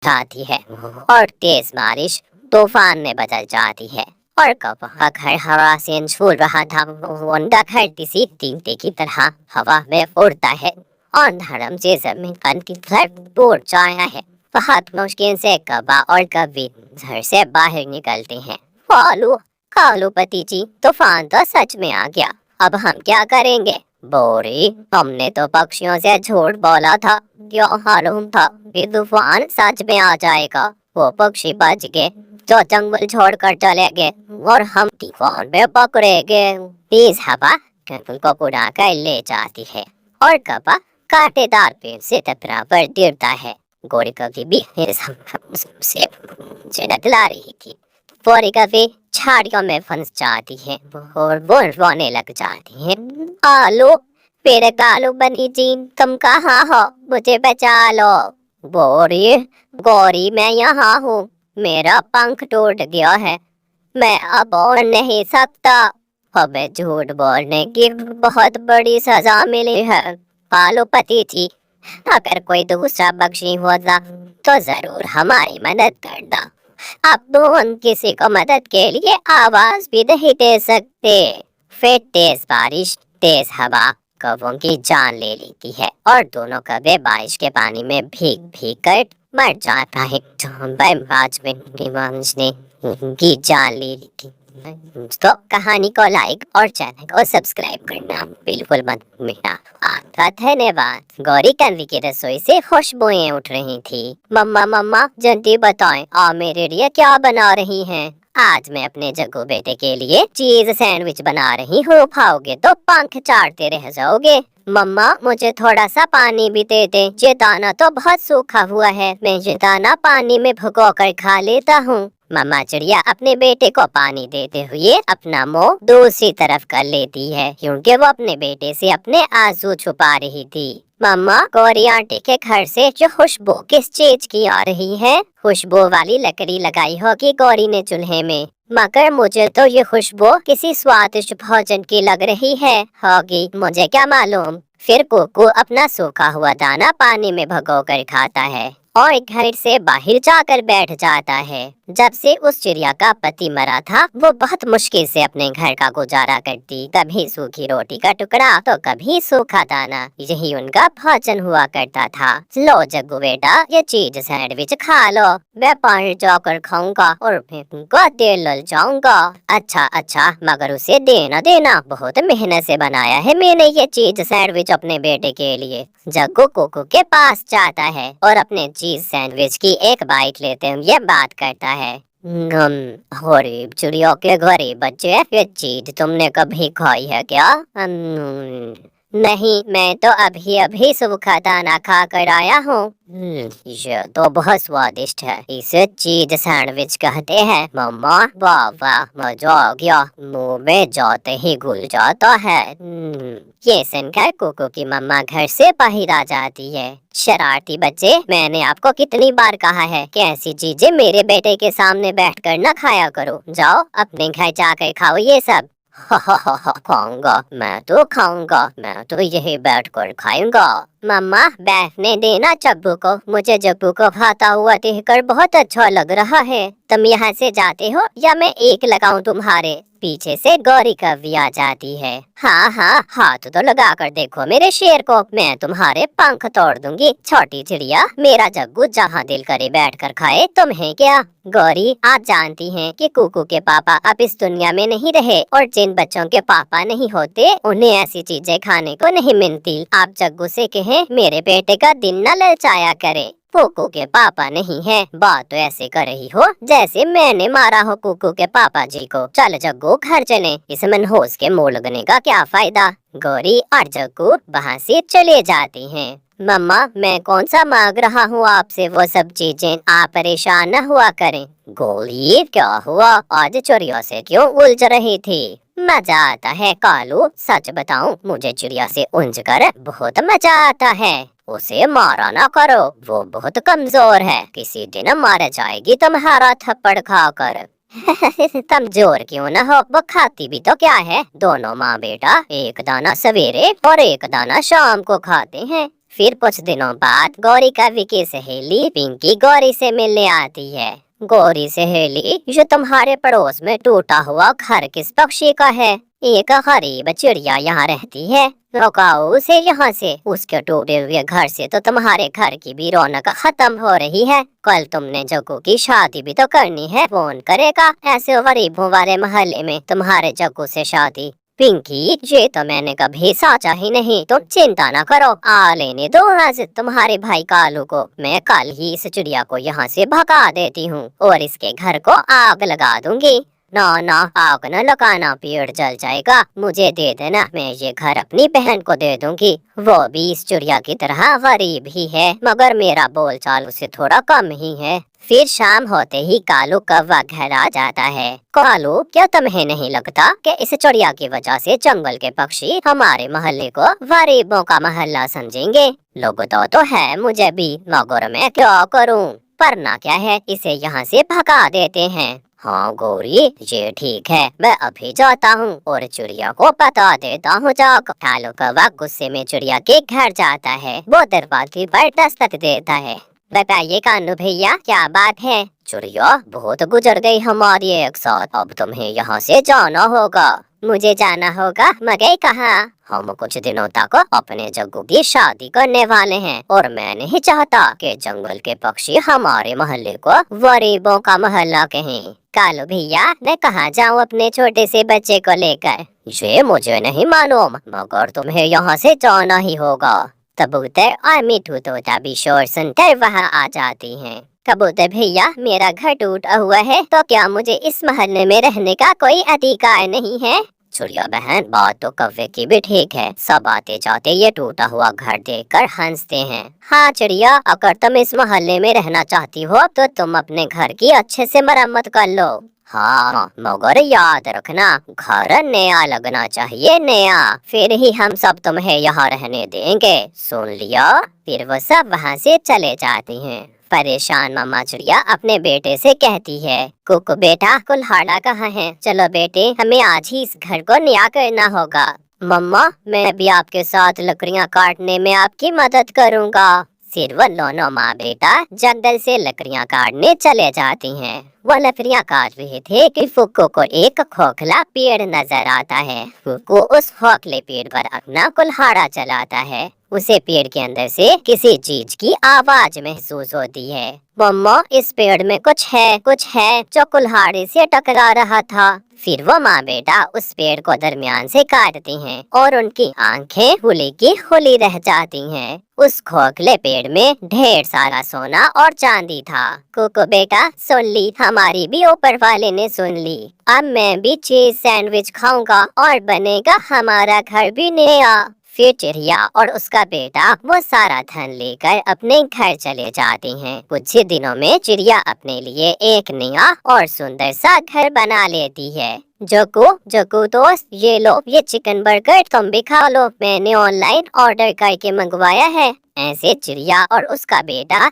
जाती है और तेज बारिश तूफान में बदल जाती है। और कौवा घर हवा से झूल रहा था। वो उनका घर किसी तीनते की तरह हवा में उड़ता है और धर्म से जमीन पर की तरफ टूट जाया है। बहुत मुश्किल से कौवा और कौवी घर से बाहर निकलते हैं। कालू कालू पति जी, तूफान तो सच में आ गया, अब हम क्या करेंगे? बोरी, हमने तो पक्षियों से झूठ बोला था। क्यों मालूम था कि तूफान सच में आ जाएगा। वो पक्षी बच गए जो जंगल छोड़कर चले गए और हम तूफान में पकड़े गए। तेज हवा उनको उड़ा कर ले जाती है और कौवा कांटेदार पेड़ से टकरा कर गिरता है। गोरी कभी भी से झिड़कला रही थी। गोरी कभी झाड़ियों में फंस जाती है और वो रोने लग जाती है। आलू, मेरे कालू बनी जी, तुम कहाँ हो? मुझे बचा लो। गोरी गोरी, मैं यहाँ हूँ। मेरा पंख टूट गया है, मैं अब उड़ नहीं सकता। हमें झूठ बोलने की बहुत बड़ी सजा मिली है। कालू पति जी, अगर कोई दूसरा पक्षी होता तो जरूर हमारी मदद करता। अब तो हम किसी को मदद के लिए आवाज भी नहीं दे सकते। फिर तेज बारिश, तेज हवा कौवों की जान ले लेती है और दोनों कौवे बारिश के पानी में भीग भीग कर मर जाता है। ने उनकी जान ले ली थी। तो कहानी को लाइक और चैनल को सब्सक्राइब करना बिल्कुल मत भूलना। आपका धन्यवाद। गौरी कन्वी की रसोई से खुशबुएं उठ रही थी। मम्मा मम्मा, जल्दी बताएं, आप मेरे लिए क्या बना रही हैं? आज मैं अपने जग्गू बेटे के लिए चीज सैंडविच बना रही हूँ। खाओगे तो पंख चाटते रह जाओगे। मम्मा, मुझे थोड़ा सा पानी भी दे दे। ये दाना तो बहुत सूखा हुआ है, मैं ये दाना पानी में भिगो कर खा लेता हूँ। मम्मा चिड़िया अपने बेटे को पानी देते हुए अपना मुंह दूसरी तरफ कर लेती है क्योंकि वो अपने बेटे से अपने आंसू छुपा रही थी। मम्मा, गौरी आंटी के घर से जो खुशबू किस चीज की आ रही है? खुशबू वाली लकड़ी लगाई होगी गौरी ने चूल्हे में, मगर मुझे तो ये खुशबू किसी स्वादिष्ट भोजन की लग रही है। होगी, मुझे क्या मालूम। फिर कुकू अपना सूखा हुआ दाना पानी में भिगो कर खाता है और घर से बाहर जाकर बैठ जाता है। जब से उस चिड़िया का पति मरा था, वो बहुत मुश्किल से अपने घर का गुजारा करती। कभी सूखी रोटी का टुकड़ा तो कभी सूखा दाना, यही उनका भोजन हुआ करता था। लो जग्गू बेटा, ये चीज सैंडविच खा लो। मैं बाहर जाकर खाऊंगा और फिर तुमको दे लल जाऊंगा। अच्छा अच्छा, मगर उसे देना देना, बहुत मेहनत से बनाया है मैंने ये चीज सैंडविच अपने बेटे के लिए। जग्गू कुकू के पास जाता है और अपने चीज सैंडविच की एक बाइट लेते हुए बात करता है। गरीब चिड़ियों के गरीब बच्चे, ये चीज तुमने कभी खाई है क्या? नहीं, मैं तो अभी अभी सूखा दाना खा कर आया हूँ। ये तो बहुत स्वादिष्ट है, इसे चीज सैंडविच कहते हैं। मम्मा, वाह वाह, मजा आ गया, मुंह में जाते ही घुल जाता है। ये सुनकर कुकू की मम्मा घर से बाहर आ जाती है। शरारती बच्चे, मैंने आपको कितनी बार कहा है कि ऐसी चीजें मेरे बेटे के सामने बैठकर न खाया करो। जाओ अपने घर जाकर खाओ ये सब। खाऊंगा, मैं तो खाऊंगा, मैं तो यही बैठकर खाऊंगा। मम्मा, बैठने देना जग्गू को। मुझे जग्गू को खाता हुआ देखकर बहुत अच्छा लग रहा है। तुम यहाँ से जाते हो या मैं एक लगाऊं तुम्हारे? पीछे से गौरी कव्वी आ जाती है। हाँ हाँ, हाथ तो लगा कर देखो मेरे शेर को, मैं तुम्हारे पंख तोड़ दूंगी। छोटी चिड़िया, मेरा जग्गू जहाँ दिल करे बैठ कर खाए, तुम्हें क्या? गौरी, आप जानती हैं कि कुकू के पापा अब इस दुनिया में नहीं रहे और जिन बच्चों के पापा नहीं होते उन्हें ऐसी चीजें खाने को नहीं मिलती। आप जग्गू से कहें मेरे बेटे का दिन न ललचाया करे। कुकू के पापा नहीं है, बात तो ऐसे कर रही हो जैसे मैंने मारा हो कुकू के पापा जी को। चल जग्गू, घर चले, इस मनहूस के मुंह लगने का क्या फायदा। गौरी और जग्गू वहाँ से चले जाते हैं। मम्मा, मैं कौन सा मांग रहा हूँ आपसे वो सब चीजें, आप परेशान न हुआ करें। गोली, क्या हुआ? आज चिड़िया से क्यों उलझ रही थी? मजा आता है कालू, सच बताऊं, मुझे चिड़िया से उलझ कर बहुत मजा आता है। उसे मारा ना करो, वो बहुत कमजोर है, किसी दिन मार जाएगी तुम्हारा थप्पड़ खाकर। कमजोर क्यों न हो, वो खाती भी तो क्या है। दोनों माँ बेटा एक दाना सवेरे और एक दाना शाम को खाते हैं। फिर कुछ दिनों बाद गौरी कवि की सहेली पिंकी गौरी से मिलने आती है। गौरी सहेली, जो तुम्हारे पड़ोस में टूटा हुआ घर किस पक्षी का है? एक गरीब चिड़िया यहाँ रहती है, रोकाओ उसे यहाँ से। उसके टूटे हुए घर से तो तुम्हारे घर की भी रौनक खत्म हो रही है। कल तुमने जग्गू की शादी भी तो करनी है, कौन करेगा ऐसे गरीबों वाले मोहल्ले में तुम्हारे जग्गू से शादी? पिंकी, ये तो मैंने कभी सोचा ही नहीं। तुम चिंता न करो, आ लेने दो आज तुम्हारे भाई कालू को। मैं कल ही इस चिड़िया को यहाँ से भगा देती हूँ और इसके घर को आग लगा दूंगी। ना ना, आग न लगाना, पेड़ जल जाएगा। मुझे दे देना, मैं ये घर अपनी बहन को दे दूंगी। वो भी इस चिड़िया की तरह गरीब ही है, मगर मेरा बोलचाल उससे थोड़ा कम ही है। फिर शाम होते ही कालू कौवा घर आ जाता है। कालू, क्या तुम्हें नहीं लगता कि इस चिड़िया की वजह से जंगल के पक्षी हमारे मोहल्ले को गरीबों का मोहल्ला समझेंगे? लगता तो है मुझे भी, मगर मैं क्या करूं? करना क्या है, इसे यहाँ से भगा देते हैं। हाँ गौरी, ये ठीक है, मैं अभी जाता हूँ और चिड़िया को बता देता हूँ। जाकर कालू कौवा गुस्से में चिड़िया के घर जाता है। वो दरवाजे पर दस्तक देता है। बताइए कानू भैया, क्या बात है? चिड़िया, बहुत गुजर गई हमारी एक साथ, अब तुम्हें यहाँ से जाना होगा। मुझे जाना होगा, मगर कहाँ? हम कुछ दिनों तक अपने जग्गू की शादी करने वाले हैं और मैं नहीं चाहता कि जंगल के पक्षी हमारे मोहल्ले को गरीबों का मोहल्ला कहें। कालू भैया, मैं कहाँ जाऊँ अपने छोटे से बच्चे को लेकर? ये मुझे नहीं मालूम, मगर तुम्हें यहाँ से जाना ही होगा। कबूतर और मिठू तोता भी शोर सुनकर वहाँ आ जाती हैं। कबूतर भैया, मेरा घर टूटा हुआ है, तो क्या मुझे इस मोहल्ले में रहने का कोई अधिकार नहीं है? चिड़िया बहन, बात तो कौवे की भी ठीक है। सब आते जाते ये टूटा हुआ घर देखकर हंसते हैं। हाँ चिड़िया, अगर तुम इस मोहल्ले में रहना चाहती हो तो तुम अपने घर की अच्छे से मरम्मत कर लो। हाँ, मगर याद रखना, घर नया लगना चाहिए, नया, फिर ही हम सब तुम्हें यहाँ रहने देंगे, सुन लिया? फिर वो सब वहाँ से चले जाती हैं। परेशान मामा चिड़िया अपने बेटे से कहती है, कुकु बेटा, कुल्हाड़ा कहाँ है? चलो बेटे, हमें आज ही इस घर को नया करना होगा। मम्मा, मैं भी आपके साथ लकड़ियाँ काटने में आपकी मदद करूँगा। फिर वो दोनों माँ बेटा जंगल से लकड़ियाँ काटने चले जाती हैं। वो लकड़ियाँ काट रहे थे कि फुक्कू को एक खोखला पेड़ नजर आता है। फुक्कू उस खोखले पेड़ पर अपना कुल्हाड़ा चलाता है। उसे पेड़ के अंदर से किसी चीज की आवाज महसूस होती है। मम्मा, इस पेड़ में कुछ है जो कुल्हाड़े से टकरा रहा था। फिर वो माँ बेटा उस पेड़ को दरमियान से काटती हैं और उनकी आंखें खुली की खुली रह जाती हैं। उस खोखले पेड़ में ढेर सारा सोना और चांदी था। कुकु बेटा, सुन ली, हमारी भी ऊपर वाले ने सुन ली। अब मैं भी चीज सैंडविच खाऊंगा और बनेगा हमारा घर भी नया। फिर चिड़िया और उसका बेटा वो सारा धन लेकर अपने घर चले जाती हैं। कुछ ही दिनों में चिड़िया अपने लिए एक नया और सुंदर सा घर बना लेती है। जग्गू दोस्त, ये लो, ये चिकन बर्गर तुम भी खा लो, मैंने ऑनलाइन ऑर्डर करके मंगवाया है। ऐसे चिड़िया और उसका बेटा